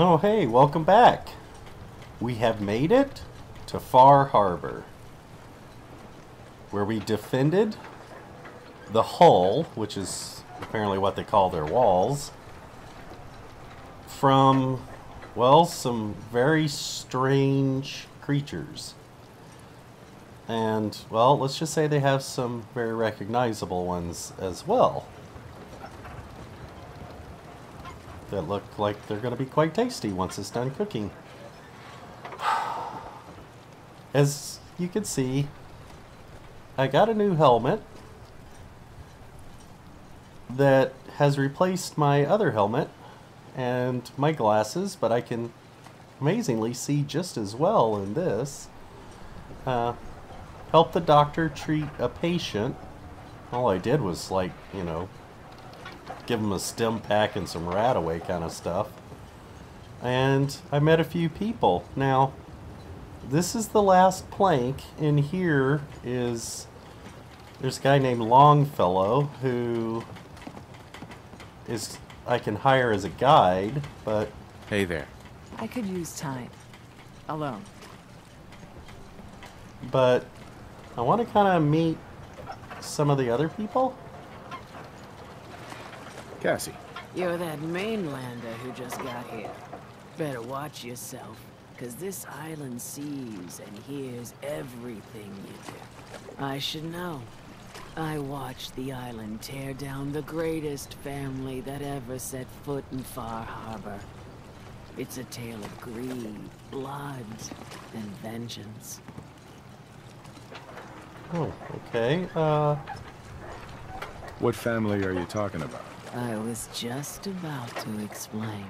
Oh, hey, welcome back. We have made it to Far Harbor, where we defended the hull, which is apparently what they call their walls, from, well, some very strange creatures. And, well, let's just say they have some very recognizable ones as well, that look like they're going to be quite tasty once it's done cooking. As you can see, I got a new helmet that has replaced my other helmet and my glasses, but I can amazingly see just as well in this. Help the doctor treat a patient. All I did was, like, you know, give him a stim pack and some Radaway kind of stuff. And I met a few people. Now, this is the last plank. In here is, there's a guy named Longfellow who is, I can hire as a guide, but... Hey there. I could use time. Alone. But I want to kind of meet some of the other people. Cassie. You're that mainlander who just got here. Better watch yourself, cause this island sees and hears everything you do. I should know. I watched the island tear down the greatest family that ever set foot in Far Harbor. It's a tale of greed, blood, and vengeance. Oh, okay. What family are you talking about? I was just about to explain.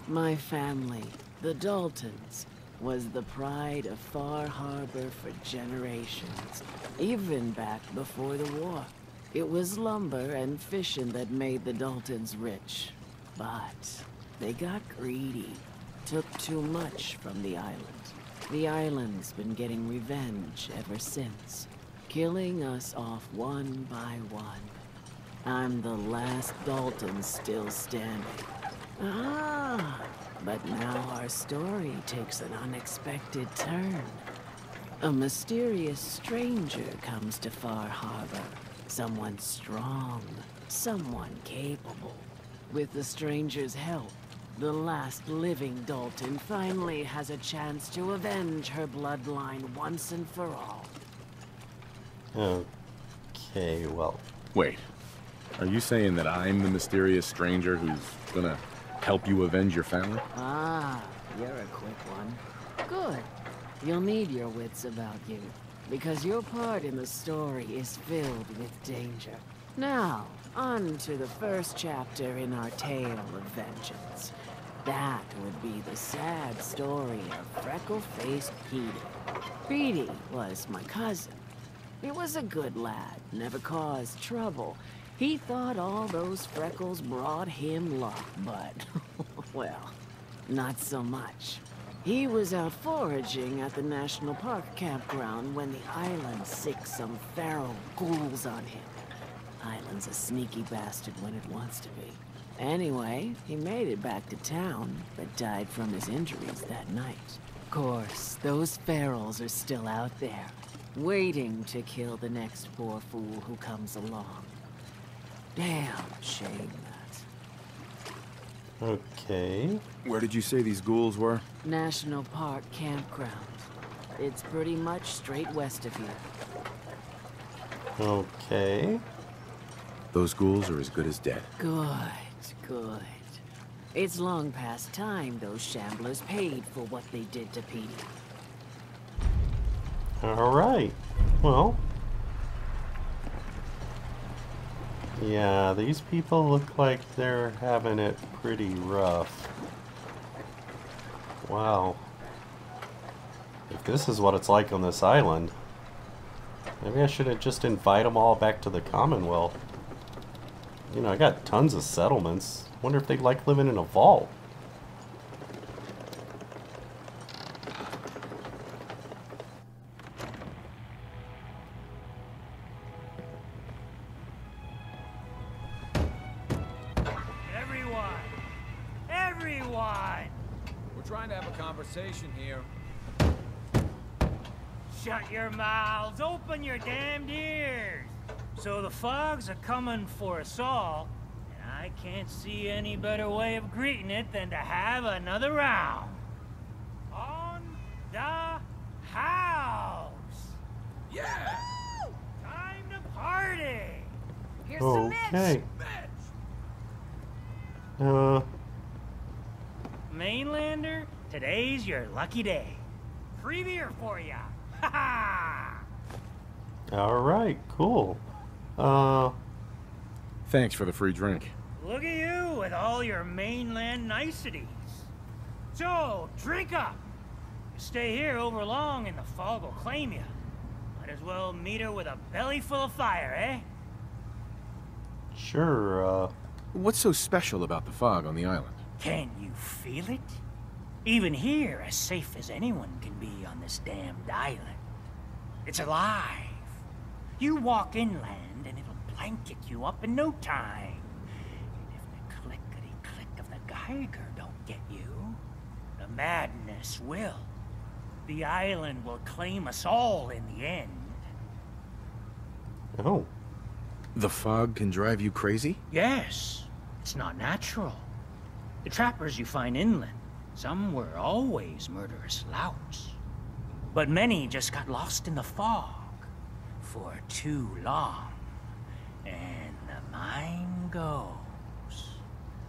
My family, the Daltons, was the pride of Far Harbor for generations, even back before the war. It was lumber and fishing that made the Daltons rich. But they got greedy, took too much from the island. The island's been getting revenge ever since, killing us off one by one. I'm the last Dalton still standing. Ah, but now our story takes an unexpected turn. A mysterious stranger comes to Far Harbor. Someone strong, someone capable. With the stranger's help, the last living Dalton finally has a chance to avenge her bloodline once and for all. Okay, well... Wait. Are you saying that I'm the mysterious stranger who's gonna help you avenge your family? Ah, you're a quick one. Good. You'll need your wits about you, because your part in the story is filled with danger. Now, on to the first chapter in our tale of vengeance. That would be the sad story of freckle-faced Petey. Petey was my cousin. He was a good lad, never caused trouble. He thought all those freckles brought him luck, but, well, not so much. He was out foraging at the National Park campground when the island sicked some feral ghouls on him. Island's a sneaky bastard when it wants to be. Anyway, he made it back to town, but died from his injuries that night. Of course, those ferals are still out there, waiting to kill the next poor fool who comes along. Damn shame that. Okay. Where did you say these ghouls were? National Park campground. It's pretty much straight west of here. Okay. Those ghouls are as good as dead. Good, good. It's long past time those shamblers paid for what they did to Petey. Alright. Well... yeah, these people look like they're having it pretty rough. Wow. If this is what it's like on this island, maybe I should just invite them all back to the Commonwealth. You know, I got tons of settlements. Wonder if they'd like living in a vault. trying to have a conversation here. Shut your mouths, open your damned ears. So the fogs are coming for us all, and I can't see any better way of greeting it than to have another round. On the house! Yeah! Time to party! Here's some Okay. Mainlander, today's your lucky day. Free beer for ya. Ha ha! Alright, cool. Thanks for the free drink. Look at you with all your mainland niceties. So, drink up. You stay here over long and the fog will claim you. Might as well meet her with a belly full of fire, eh? Sure, What's so special about the fog on the island? Can you feel it? Even here, as safe as anyone can be on this damned island. It's alive. You walk inland and it'll blanket you up in no time. And if the clickety-click of the Geiger don't get you, the madness will. The island will claim us all in the end. oh. The fog can drive you crazy? Yes, it's not natural. The trappers you find inland, some were always murderous louts. But many just got lost in the fog for too long. And the mind goes.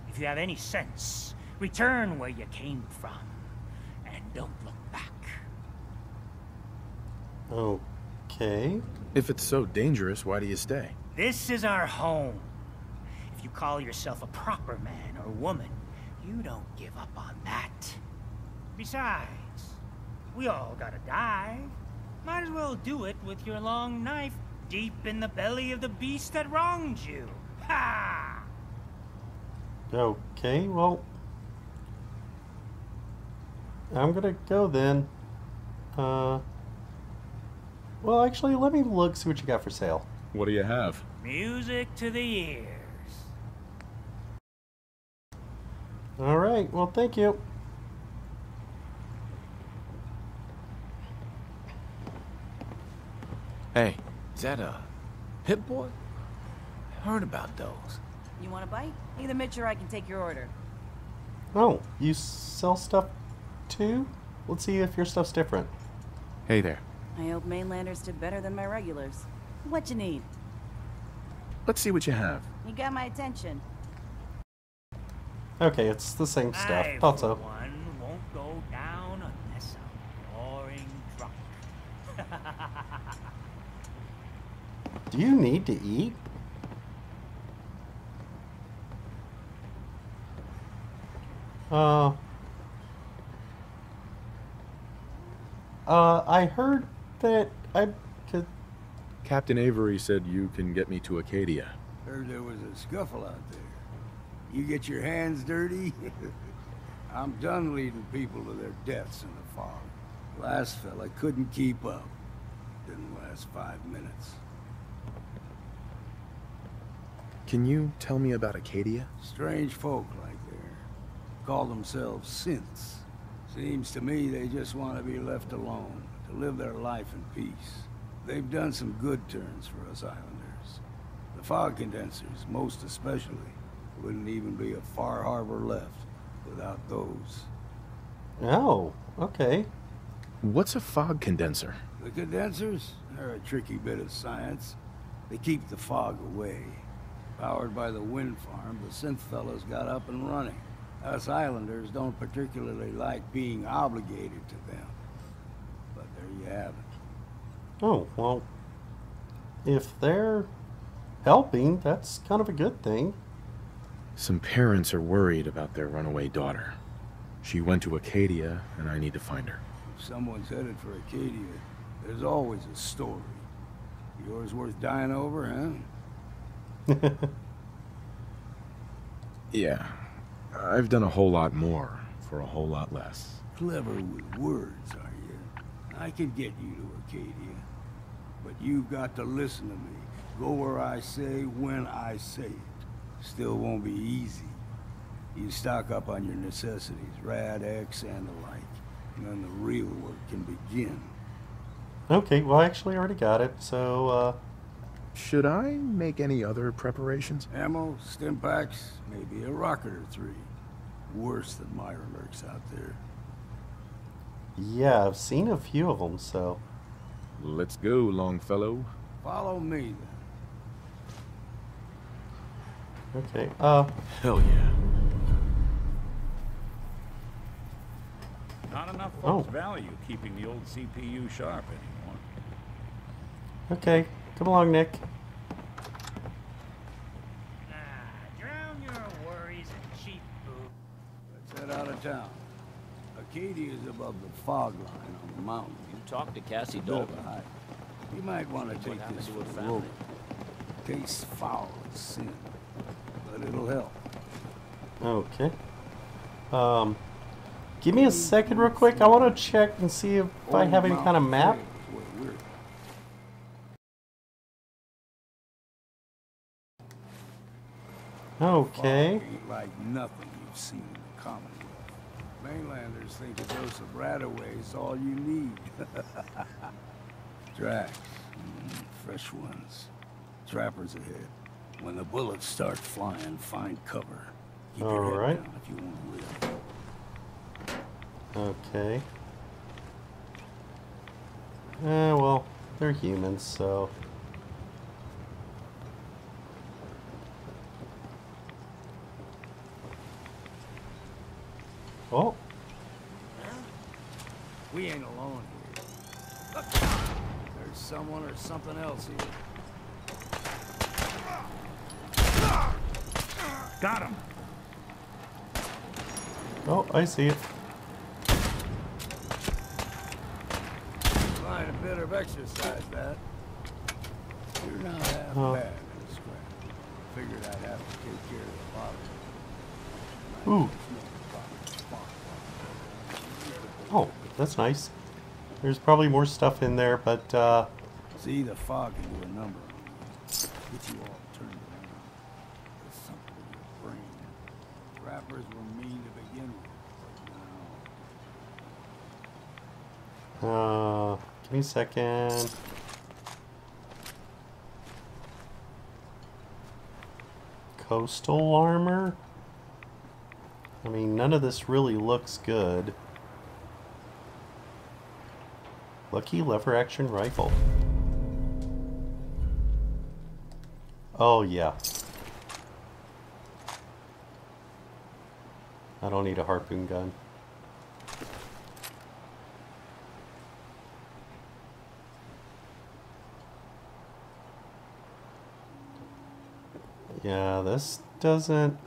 If you have any sense, return where you came from. And don't look back. Okay. If it's so dangerous, why do you stay? This is our home. If you call yourself a proper man or woman, you don't give up on that. Besides, we all gotta die. Might as well do it with your long knife deep in the belly of the beast that wronged you. Ha! Okay, well, I'm gonna go then. Well, actually, let me look, see what you got for sale. What do you have? Music to the ears. Alright, well, thank you. Hey, is that a Hit Boy? I heard about those. You want a bite? Either Mitch or I can take your order. Oh, you sell stuff too? Let's see if your stuff's different. Hey there. I hope mainlanders did better than my regulars. What you need? Let's see what you have. You got my attention. Okay, it's the same stuff. I, Thought for so. one, won't go down unless I'm roaring drunk. Do you need to eat? I heard that I could... Captain Avery said you can get me to Acadia. Heard there was a scuffle out there. You get your hands dirty? I'm done leading people to their deaths in the fog. Last fella couldn't keep up. Didn't last 5 minutes. Can you tell me about Acadia? Strange folk like there. Call themselves synths. Seems to me they just want to be left alone, to live their life in peace. They've done some good turns for us islanders. The fog condensers, most especially, wouldn't even be a Far Harbor left without those. Oh, okay. What's a fog condenser? The condensers are a tricky bit of science. They keep the fog away. Powered by the wind farm, the synth fellas got up and running. Us islanders don't particularly like being obligated to them. But there you have it. Oh, well, if they're helping, that's kind of a good thing. Some parents are worried about their runaway daughter. She went to Acadia, and I need to find her. If someone's headed for Acadia, there's always a story. Yours worth dying over, huh? Yeah. I've done a whole lot more for a whole lot less. Clever with words, are you? I can get you to Acadia. But you've got to listen to me. Go where I say, when I say it. Still won't be easy. You stock up on your necessities, Rad, X, and the like. And then the real work can begin. Okay, well, I actually already got it, so, Should I make any other preparations? Ammo, stim packs, maybe a rocket or three. Worse than Myra lurks out there. yeah, I've seen a few of them, so. Let's go, Longfellow. Follow me, then. Okay, Hell yeah. Not enough folks Oh. value keeping the old CPU sharp anymore. okay, come along, Nick. Drown your worries in cheap food. Let's head out of town. Acadia is above the fog line on the mountain. You talked to Cassie Bit of Dover. a hike. You might want to What take happened this to for her the family? road. Tastes foul as sin, but it'll help. Okay. Give me a second real quick. I want to check and see if I have any kind of map. Okay. Fog ain't like nothing you've seen in the Commonwealth. Mainlanders think a dose of Radaway is all you need. Tracks, fresh ones. Trappers ahead. When the bullets start flying, find cover. Keep your head Alright. down if you want to live. Okay. Well, they're humans, so. Oh, We ain't alone here. Look, there's someone or something else here. Got him. oh, I see it. Find a bit of exercise, that. You're not half Oh. bad in a scrap. Figured I'd have to take care of the bottle. Ooh. Oh, that's nice. There's probably more stuff in there, but, See, the fog can do a number on you. Get you all turned around. There's something in your brain. Rappers were mean to begin with, but now... give me a second. Coastal armor? I mean, none of this really looks good. Lucky lever action rifle. Oh, yeah. I don't need a harpoon gun. Yeah, this doesn't...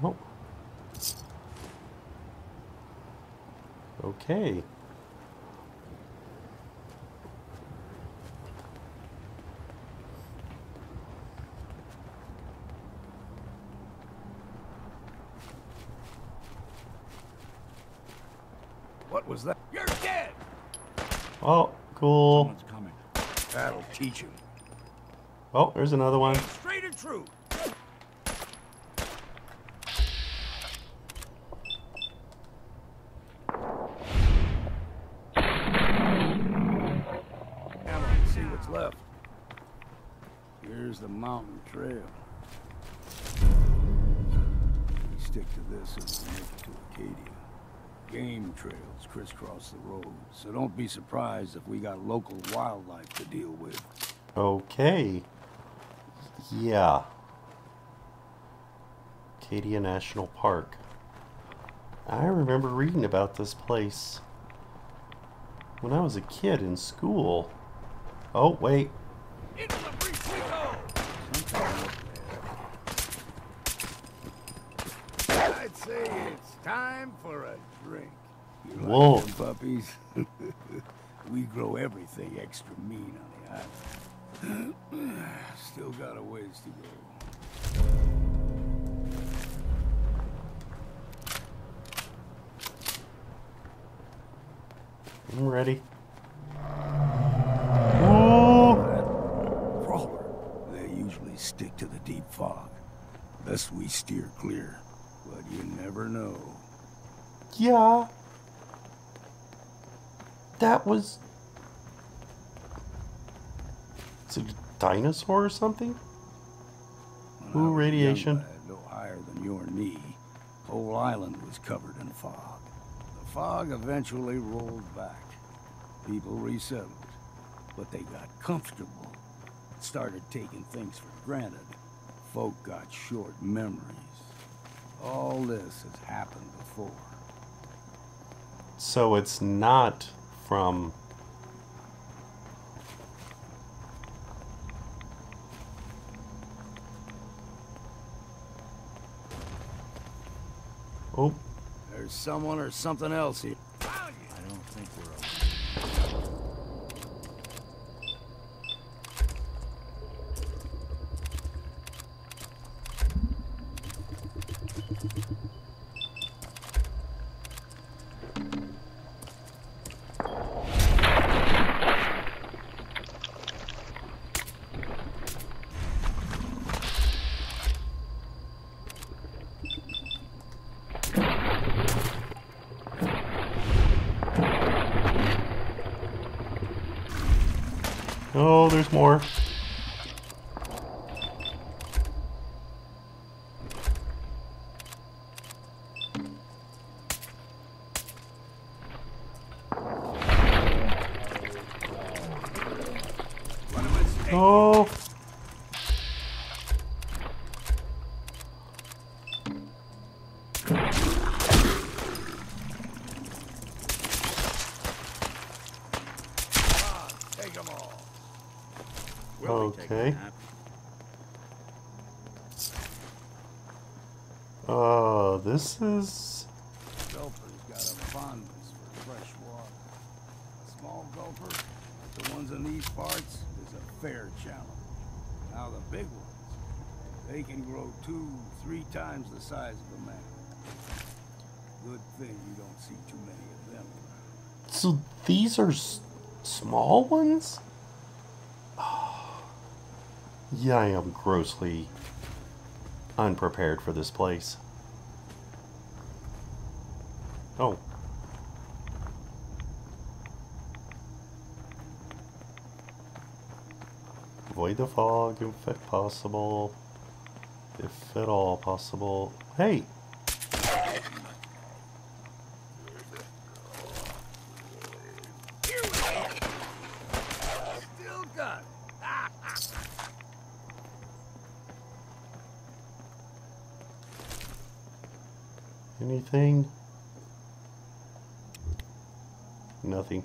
Oh. Okay. What was that? You're dead! Oh, cool. Someone's coming. That'll teach him. Oh, there's another one. Straight and true. Come on, see what's left. Here's the mountain trail. We stick to this and we make it to Acadia. Game trails crisscross the road, so don't be surprised if we got local wildlife to deal with. Okay. Yeah. Acadia National Park. I remember reading about this place when I was a kid in school. Oh, wait. Into the breach we go! I'd say it's time for a drink. You like Wolf. them puppies? We grow everything extra mean on the island. Still got a ways to go. I'm ready. Whoa! Crawler. They usually stick to the deep fog. Best we steer clear. But you never know. Yeah. That was... Is it a dinosaur or something? When I Ooh, was a radiation. young lad, no higher than your knee, whole island was covered in fog. The fog eventually rolled back. People resettled, but they got comfortable. Started taking things for granted. Folk got short memories. All this has happened before. So it's not from... Oh. There's someone or something else here. I don't think we're alone. Oh, there's more. Oh. Take them all. Okay. This is... Gulper's got a fondness for fresh water. A small gulper, like the ones in these parts, is a fair challenge. Now the big ones, they can grow 2-3 times the size of a man. Good thing you don't see too many of them around. So these are small ones? Yeah, I am grossly unprepared for this place. Oh. Avoid the fog if possible. If at all possible. Hey! Still got it. Anything? Nothing.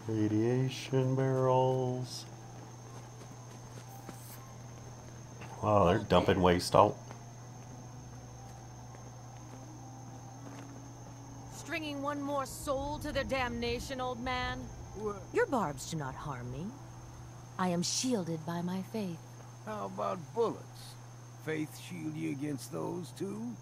Radiation barrels. Wow, they're dumping waste out. Stringing one more soul to their damnation, old man? Your barbs do not harm me. I am shielded by my faith. How about bullets? Faith shield you against those too?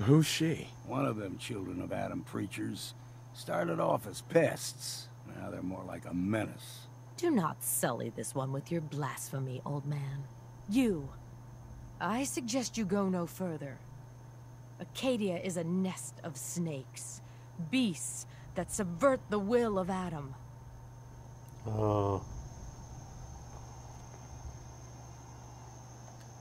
Who's she? One of them children of Adam preachers. Started off as pests. Now they're more like a menace. Do not sully this one with your blasphemy, old man. You. I suggest you go no further. Acadia is a nest of snakes. Beasts that subvert the will of Adam.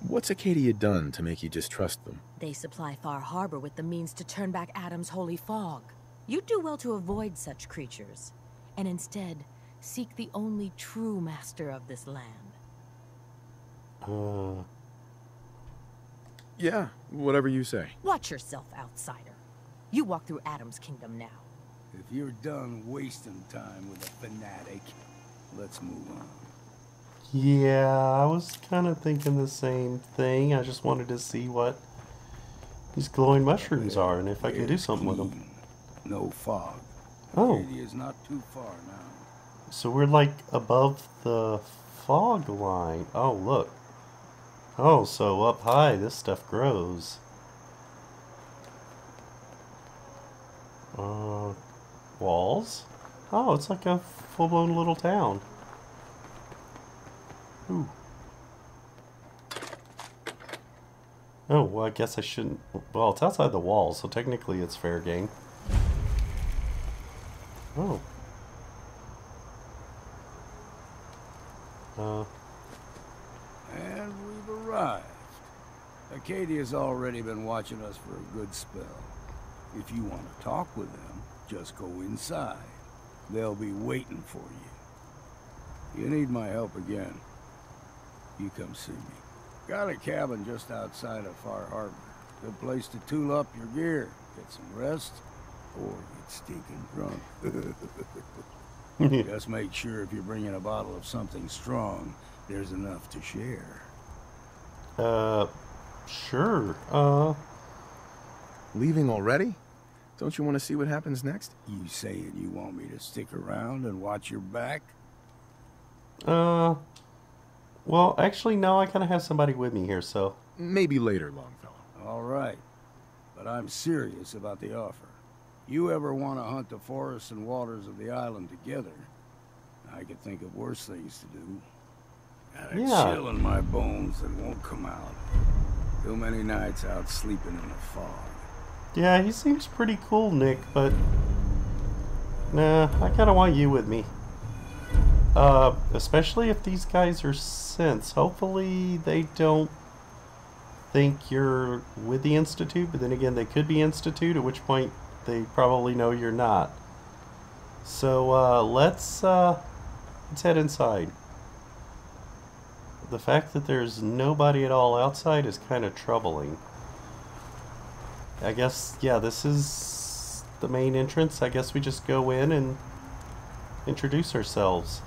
What's Acadia done to make you distrust them? They supply Far Harbor with the means to turn back Adam's holy fog. You'd do well to avoid such creatures, and instead seek the only true master of this land. Yeah, whatever you say. Watch yourself, outsider. You walk through Adam's kingdom now. If you're done wasting time with a fanatic, let's move on. Yeah, I was kind of thinking the same thing. I just wanted to see what these glowing mushrooms are and if I can do something with them. No fog. Oh. Acadia's not too far now. So we're like above the fog line. Oh, look. Oh, so up high this stuff grows. Walls? Oh, it's like a full-blown little town. Ooh. Oh, well, I guess I shouldn't... Well, it's outside the walls, so technically it's fair game. Oh. And we've arrived. Acadia's already been watching us for a good spell. If you want to talk with them, just go inside. They'll be waiting for you. You need my help again, you come see me. Got a cabin just outside of Far Harbor. Good place to tool up your gear, get some rest, or get stinking drunk. Just make sure if you're bringing a bottle of something strong, there's enough to share. Sure. Leaving already? Don't you want to see what happens next? You saying you want me to stick around and watch your back? Well, actually, no, I kind of have somebody with me here, so... Maybe later, Longfellow. All right. But I'm serious about the offer. You ever want to hunt the forests and waters of the island together, I could think of worse things to do. Got a chill in my bones that won't come out. Too many nights out sleeping in the fog. Yeah, he seems pretty cool, Nick, but... Nah, I kind of want you with me. Especially if these guys are synths. Hopefully they don't think you're with the Institute, but then again, they could be Institute, at which point they probably know you're not. So, let's head inside. The fact that there's nobody at all outside is kind of troubling. I guess, yeah, this is the main entrance. I guess we just go in and introduce ourselves.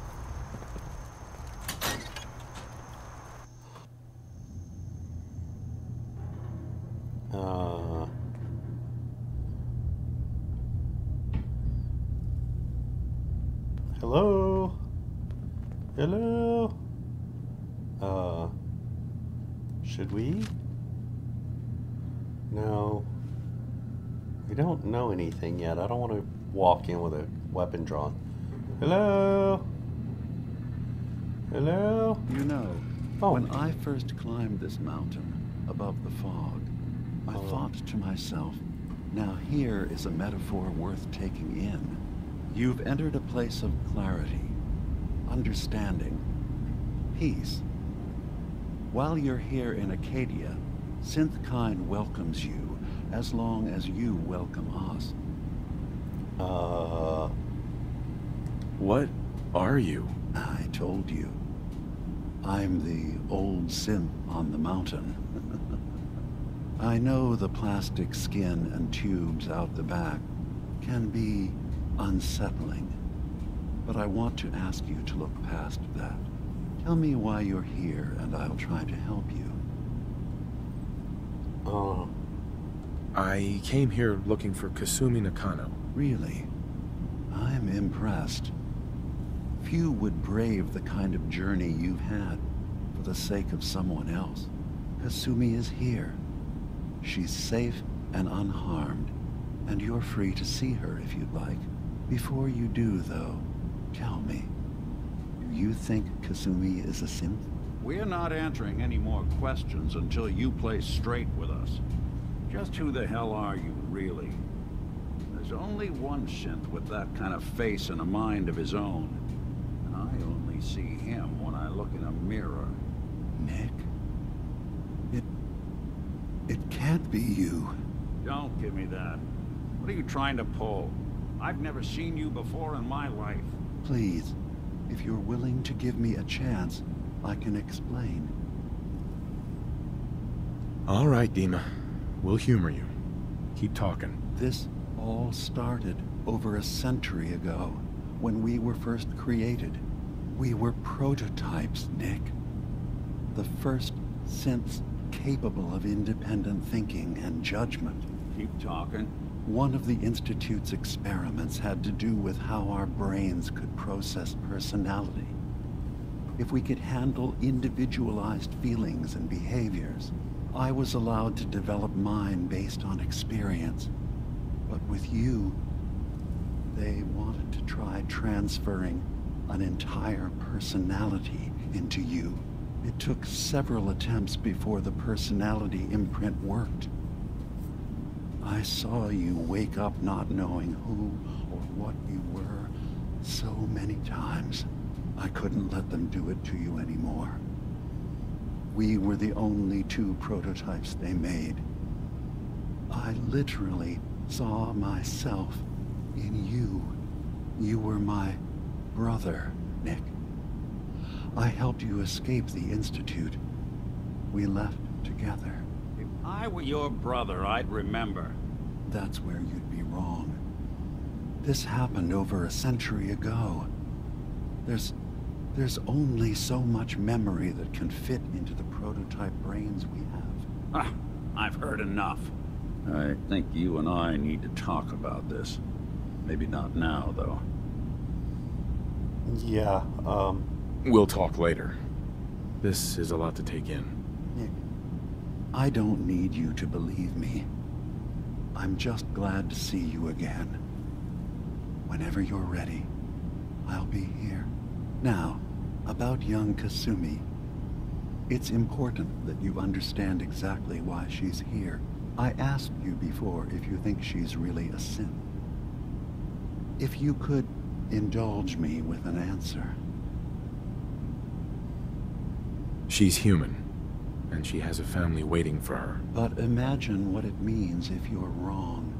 Hello? Hello? Should we? No. We don't know anything yet. I don't want to walk in with a weapon drawn. Hello? Hello? You know, when I first climbed this mountain above the fog, I thought to myself, now here is a metaphor worth taking in. You've entered a place of clarity, understanding, peace. While you're here in Acadia, Synthkind welcomes you as long as you welcome us. What are you? I told you. I'm the old synth on the mountain. I know the plastic skin and tubes out the back can be unsettling, but I want to ask you to look past that. Tell me why you're here, and I'll try to help you. I came here looking for Kasumi Nakano. Really? I'm impressed. Few would brave the kind of journey you've had for the sake of someone else. Kasumi is here. She's safe and unharmed, and you're free to see her if you'd like. Before you do, though, tell me, do you think Kasumi is a synth? We're not answering any more questions until you play straight with us. Just who the hell are you, really? There's only one synth with that kind of face and a mind of his own. And I only see him when I look in a mirror. Nick? It can't be you. Don't give me that. What are you trying to pull? I've never seen you before in my life. Please, if you're willing to give me a chance, I can explain. All right, Dima. We'll humor you. Keep talking. This all started over a century ago, when we were first created. We were prototypes, Nick. The first synths capable of independent thinking and judgment. Keep talking. One of the Institute's experiments had to do with how our brains could process personality. If we could handle individualized feelings and behaviors, I was allowed to develop mine based on experience. But with you, they wanted to try transferring an entire personality into you. It took several attempts before the personality imprint worked. I saw you wake up not knowing who or what you were so many times. I couldn't let them do it to you anymore. We were the only two prototypes they made. I literally saw myself in you. You were my brother, Nick. I helped you escape the Institute. We left together. If I were your brother, I'd remember. That's where you'd be wrong. This happened over a century ago. There's only so much memory that can fit into the prototype brains we have. Ah, I've heard enough. I think you and I need to talk about this. Maybe not now, though. Yeah, We'll talk later. This is a lot to take in. Nick, I don't need you to believe me. I'm just glad to see you again. Whenever you're ready, I'll be here. Now, about young Kasumi. It's important that you understand exactly why she's here. I asked you before if you think she's really a synth. If you could indulge me with an answer. She's human, and she has a family waiting for her. But imagine what it means if you're wrong.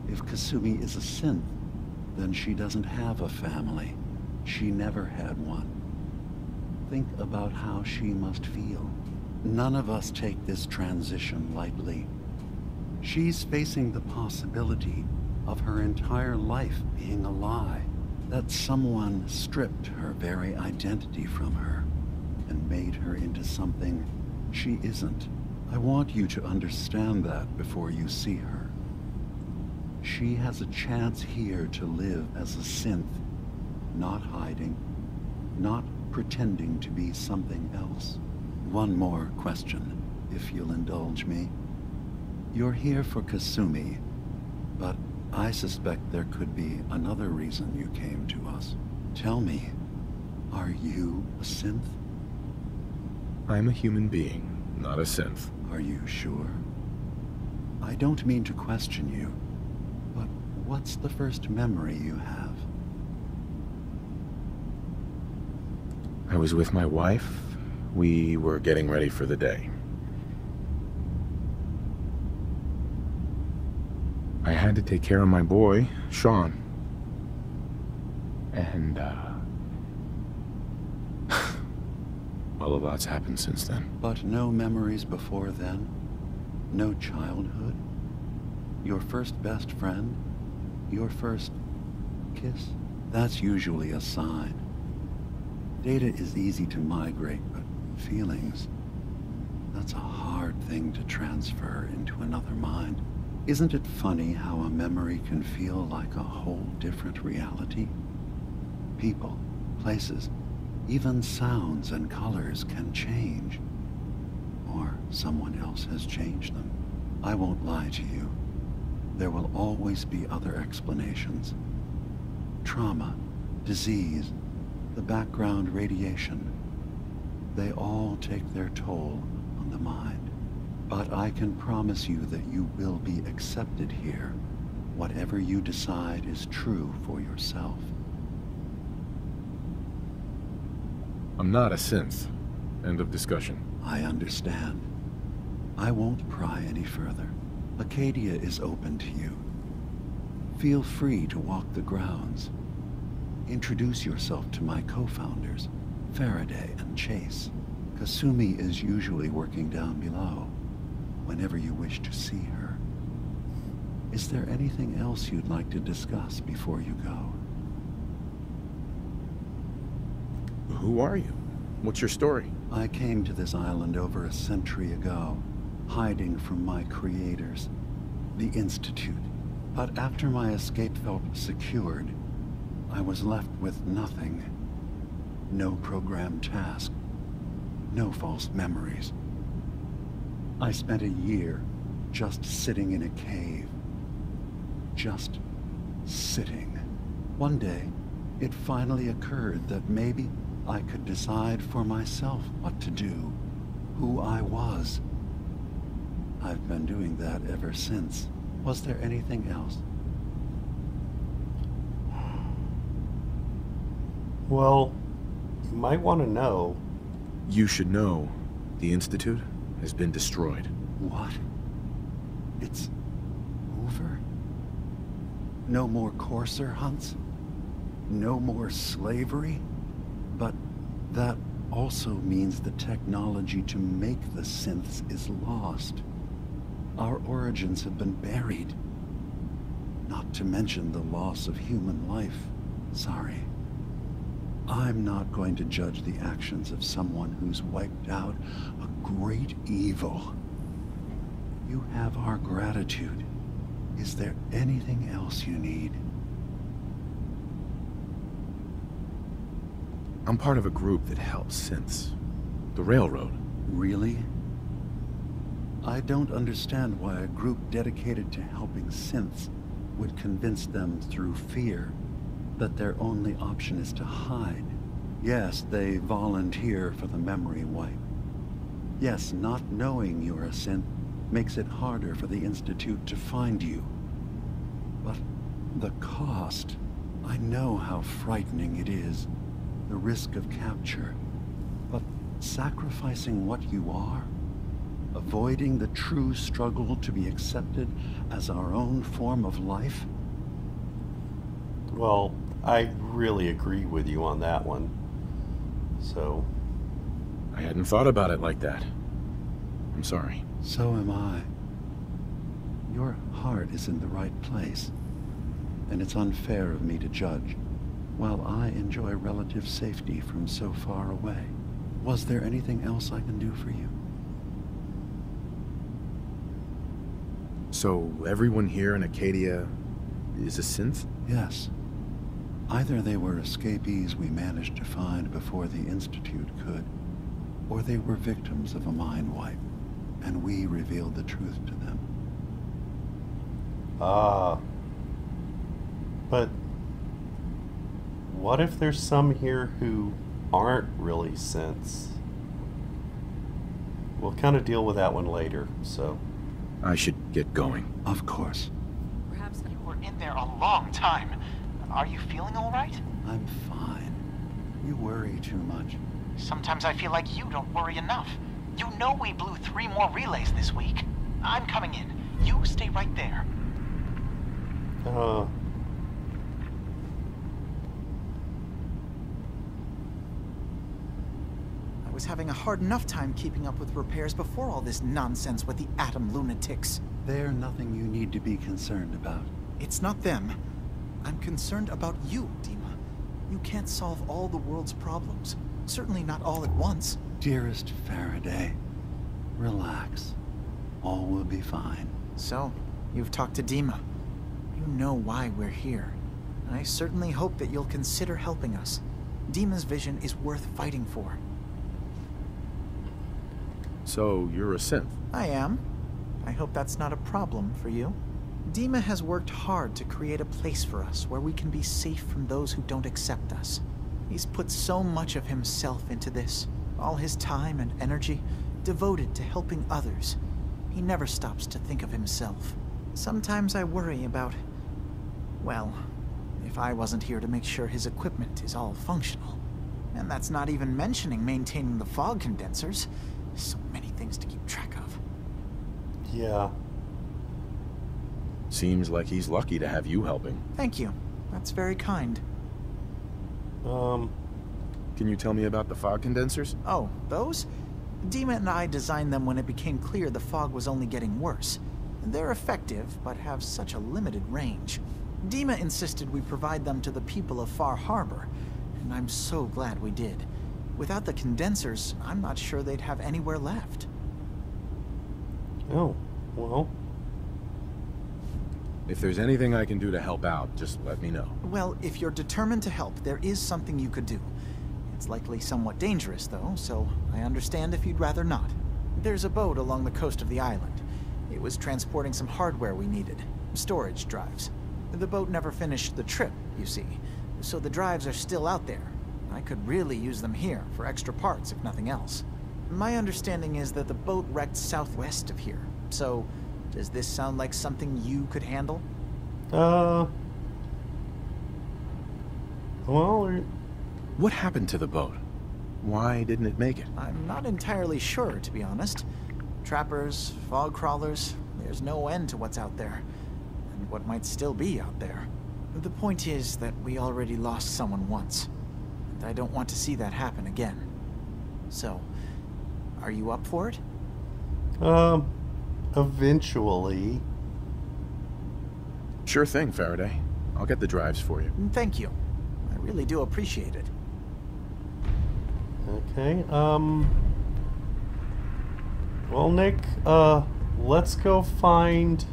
If Kasumi is a synth, then she doesn't have a family. She never had one. Think about how she must feel. None of us take this transition lightly. She's facing the possibility of her entire life being a lie. That someone stripped her very identity from her and made her into something she isn't. I want you to understand that before you see her. She has a chance here to live as a synth, not hiding, not pretending to be something else. One more question, if you'll indulge me. You're here for Kasumi, but I suspect there could be another reason you came to us. Tell me, are you a synth? I'm a human being, not a synth. Are you sure? I don't mean to question you, but what's the first memory you have? I was with my wife. We were getting ready for the day. I had to take care of my boy, Sean. And, well, a lot's happened since then. But no memories before then? No childhood? Your first best friend? Your first kiss? That's usually a sign. Data is easy to migrate, but feelings, that's a hard thing to transfer into another mind. Isn't it funny how a memory can feel like a whole different reality? People, places, even sounds and colors can change. Or someone else has changed them. I won't lie to you. There will always be other explanations. Trauma, disease, the background radiation. They all take their toll on the mind. But I can promise you that you will be accepted here, whatever you decide is true for yourself. I'm not a synth. End of discussion. I understand. I won't pry any further. Acadia is open to you. Feel free to walk the grounds. Introduce yourself to my co-founders, Faraday and Chase. Kasumi is usually working down below, whenever you wish to see her. Is there anything else you'd like to discuss before you go? Who are you? What's your story? I came to this island over a century ago, hiding from my creators, the Institute. But after my escape felt secured, I was left with nothing. No programmed task. No false memories. I spent a year just sitting in a cave. Just sitting. One day, it finally occurred that maybe I could decide for myself what to do, who I was. I've been doing that ever since. Was there anything else? Well, you might want to know. You should know. The Institute has been destroyed. What? It's over? No more courser hunts? No more slavery? But that also means the technology to make the synths is lost. Our origins have been buried. Not to mention the loss of human life. Sorry. I'm not going to judge the actions of someone who's wiped out a great evil. You have our gratitude. Is there anything else you need? I'm part of a group that helps synths. The Railroad. Really? I don't understand why a group dedicated to helping synths would convince them through fear that their only option is to hide. Yes, they volunteer for the memory wipe. Yes, not knowing you're a synth makes it harder for the Institute to find you. But the cost, I know how frightening it is, the risk of capture. But sacrificing what you are, avoiding the true struggle to be accepted as our own form of life? Well, I really agree with you on that one. So... I hadn't thought about it like that. I'm sorry. So am I. Your heart is in the right place, and it's unfair of me to judge, while I enjoy relative safety from so far away. Was there anything else I can do for you? So, everyone here in Acadia is a synth? Yes. Either they were escapees we managed to find before the Institute could, or they were victims of a mind wipe, and we revealed the truth to them. Ah. But what if there's some here who aren't really synths? We'll kind of deal with that one later, so... I should get going. Of course. Perhaps you were in there a long time. Are you feeling all right? I'm fine. You worry too much. Sometimes I feel like you don't worry enough. You know we blew 3 more relays this week. I'm coming in. You stay right there. I was having a hard enough time keeping up with repairs before all this nonsense with the Atom lunatics. They're nothing you need to be concerned about. It's not them. I'm concerned about you, Dima. You can't solve all the world's problems. Certainly not all at once. Dearest Faraday, relax. All will be fine. So, you've talked to Dima. You know why we're here. I certainly hope that you'll consider helping us. Dima's vision is worth fighting for. So, you're a synth? I am. I hope that's not a problem for you. Dima has worked hard to create a place for us where we can be safe from those who don't accept us. He's put so much of himself into this, all his time and energy devoted to helping others. He never stops to think of himself. Sometimes I worry about, well, if I wasn't here to make sure his equipment is all functional. And that's not even mentioning maintaining the fog condensers. So many things to keep track of. Yeah. Seems like he's lucky to have you helping. Thank you. That's very kind. Can you tell me about the fog condensers? Oh, those? Dima and I designed them when it became clear the fog was only getting worse. They're effective, but have such a limited range. Dima insisted we provide them to the people of Far Harbor, and I'm so glad we did. Without the condensers, I'm not sure they'd have anywhere left. Oh, well. If there's anything I can do to help out, just let me know. Well, if you're determined to help, there is something you could do. It's likely somewhat dangerous, though, so I understand if you'd rather not. There's a boat along the coast of the island. It was transporting some hardware we needed. Storage drives. The boat never finished the trip, you see, so the drives are still out there. I could really use them here for extra parts, if nothing else. My understanding is that the boat wrecked southwest of here, so does this sound like something you could handle? Well... What happened to the boat? Why didn't it make it? I'm not entirely sure, to be honest. Trappers, fog crawlers, there's no end to what's out there. And what might still be out there. The point is that we already lost someone once. And I don't want to see that happen again. So, are you up for it? Eventually. Sure thing, Faraday. I'll get the drives for you. Thank you. I really do appreciate it. Okay, well, Nick, let's go find...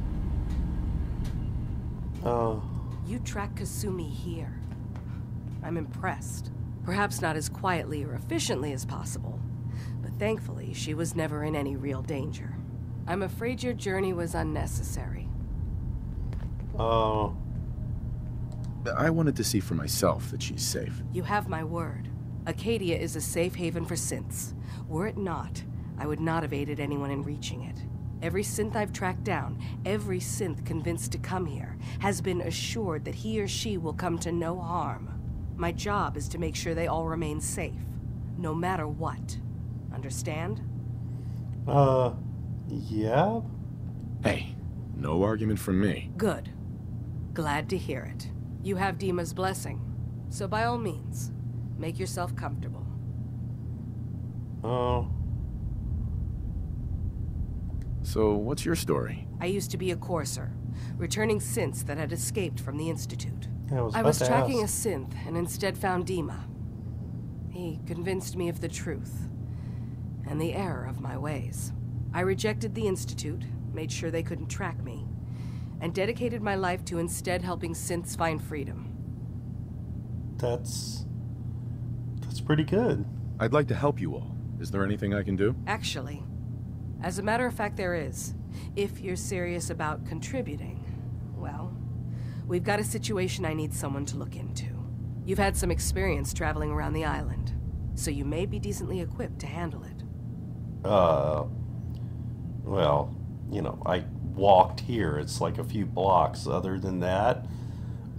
You track Kasumi here. I'm impressed. Perhaps not as quietly or efficiently as possible, but thankfully she was never in any real danger. I'm afraid your journey was unnecessary. I wanted to see for myself that she's safe. You have my word. Acadia is a safe haven for synths. Were it not, I would not have aided anyone in reaching it. Every synth I've tracked down, every synth convinced to come here, has been assured that he or she will come to no harm. My job is to make sure they all remain safe, no matter what. Understand? Yeah? Hey, no argument from me. Good. Glad to hear it. You have Dima's blessing, so by all means, make yourself comfortable. So, what's your story? I used to be a courser, returning synths that had escaped from the Institute. I was tracking a synth and instead found Dima. He convinced me of the truth and the error of my ways. I rejected the Institute, made sure they couldn't track me, and dedicated my life to instead helping synths find freedom. That's pretty good. I'd like to help you all. Is there anything I can do? Actually, as a matter of fact, there is. If you're serious about contributing, well, we've got a situation I need someone to look into. You've had some experience traveling around the island, so you may be decently equipped to handle it. Well, you know, I walked here. It's like a few blocks. Other than that,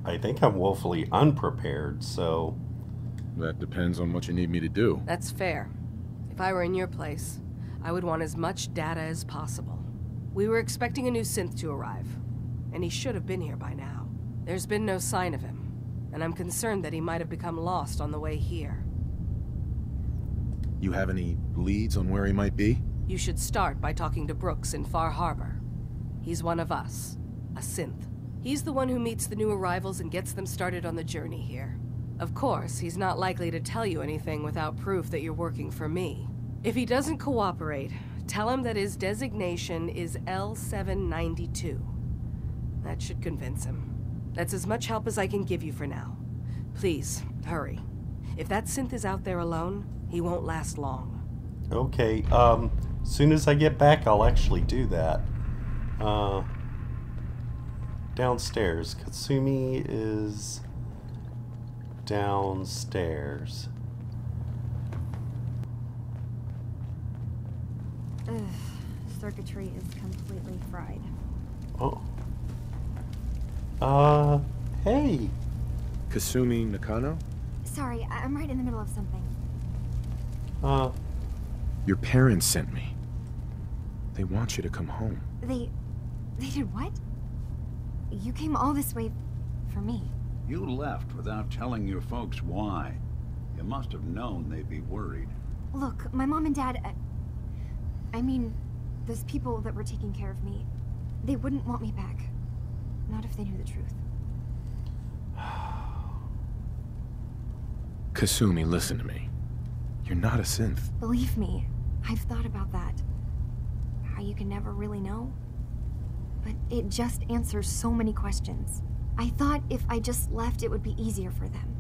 I think I'm woefully unprepared, so... That depends on what you need me to do. That's fair. If I were in your place, I would want as much data as possible. We were expecting a new synth to arrive, and he should have been here by now. There's been no sign of him, and I'm concerned that he might have become lost on the way here. You have any leads on where he might be? You should start by talking to Brooks in Far Harbor. He's one of us, a synth. He's the one who meets the new arrivals and gets them started on the journey here. Of course, he's not likely to tell you anything without proof that you're working for me. If he doesn't cooperate, tell him that his designation is L792. That should convince him. That's as much help as I can give you for now. Please, hurry. If that synth is out there alone, he won't last long. Okay, soon as I get back, I'll actually do that. Downstairs. Kasumi is downstairs. Ugh, circuitry is completely fried. Oh. Hey. Kasumi Nakano? Sorry, I'm right in the middle of something. Your parents sent me. They want you to come home. They did what? You came all this way for me. You left without telling your folks why. You must have known they'd be worried. Look, my mom and dad... I mean, those people that were taking care of me, they wouldn't want me back. Not if they knew the truth. Kasumi, listen to me. You're not a synth. Believe me, I've thought about that. How you can never really know. But it just answers so many questions. I thought if I just left, it would be easier for them.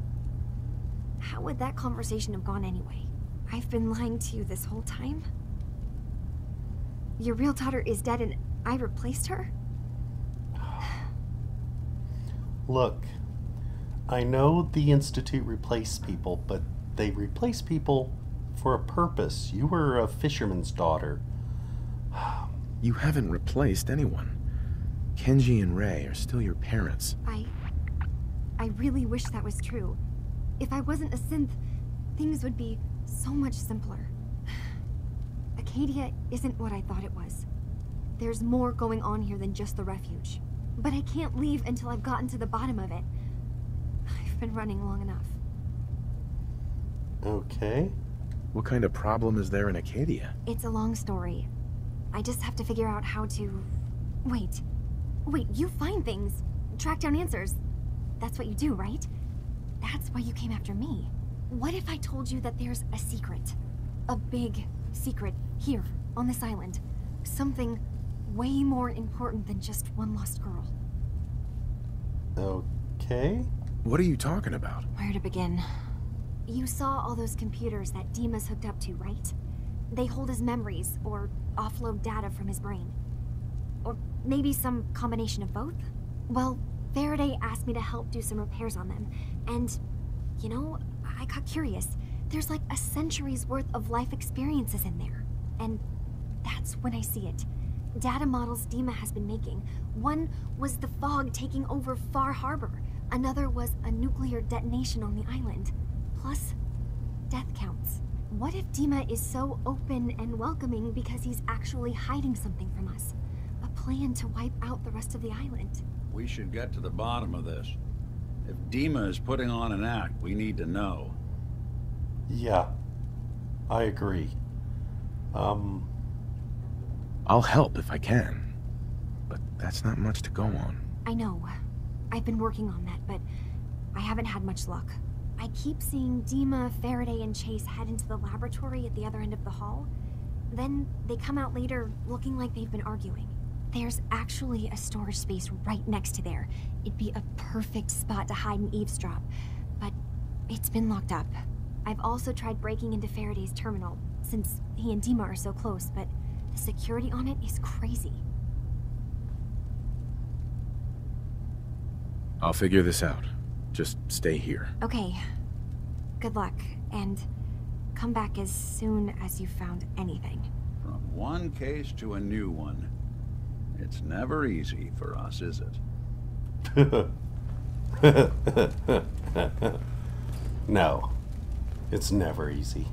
How would that conversation have gone anyway? I've been lying to you this whole time? Your real daughter is dead and I replaced her? Look, I know the Institute replaced people, but they replace people for a purpose. You were a fisherman's daughter. You haven't replaced anyone. Kenji and Ray are still your parents. I really wish that was true. If I wasn't a synth, things would be so much simpler. Acadia isn't what I thought it was. There's more going on here than just the refuge. But I can't leave until I've gotten to the bottom of it. I've been running long enough. Okay. What kind of problem is there in Acadia? It's a long story. I just have to figure out how to... Wait, you find things. Track down answers. That's what you do, right? That's why you came after me. What if I told you that there's a secret? A big secret here, on this island. Something way more important than just one lost girl. Okay. What are you talking about? Where to begin? You saw all those computers that Dima's hooked up to, right? They hold his memories, or offload data from his brain. Or maybe some combination of both? Well, Faraday asked me to help do some repairs on them, and, you know, I got curious. There's like a century's worth of life experiences in there. And that's when I see it. Data models Dima has been making. One was the fog taking over Far Harbor. Another was a nuclear detonation on the island. Plus, death counts. What if Dima is so open and welcoming because he's actually hiding something from us? A plan to wipe out the rest of the island. We should get to the bottom of this. If Dima is putting on an act, we need to know. Yeah, I agree. I'll help if I can, but that's not much to go on. I know. I've been working on that, but I haven't had much luck. I keep seeing Dima, Faraday, and Chase head into the laboratory at the other end of the hall. Then they come out later looking like they've been arguing. There's actually a storage space right next to there. It'd be a perfect spot to hide and eavesdrop, but it's been locked up. I've also tried breaking into Faraday's terminal, since he and Dima are so close, but the security on it is crazy. I'll figure this out. Just stay here. Okay. Good luck, and come back as soon as you've found anything. From one case to a new one. It's never easy for us, is it? No, it's never easy.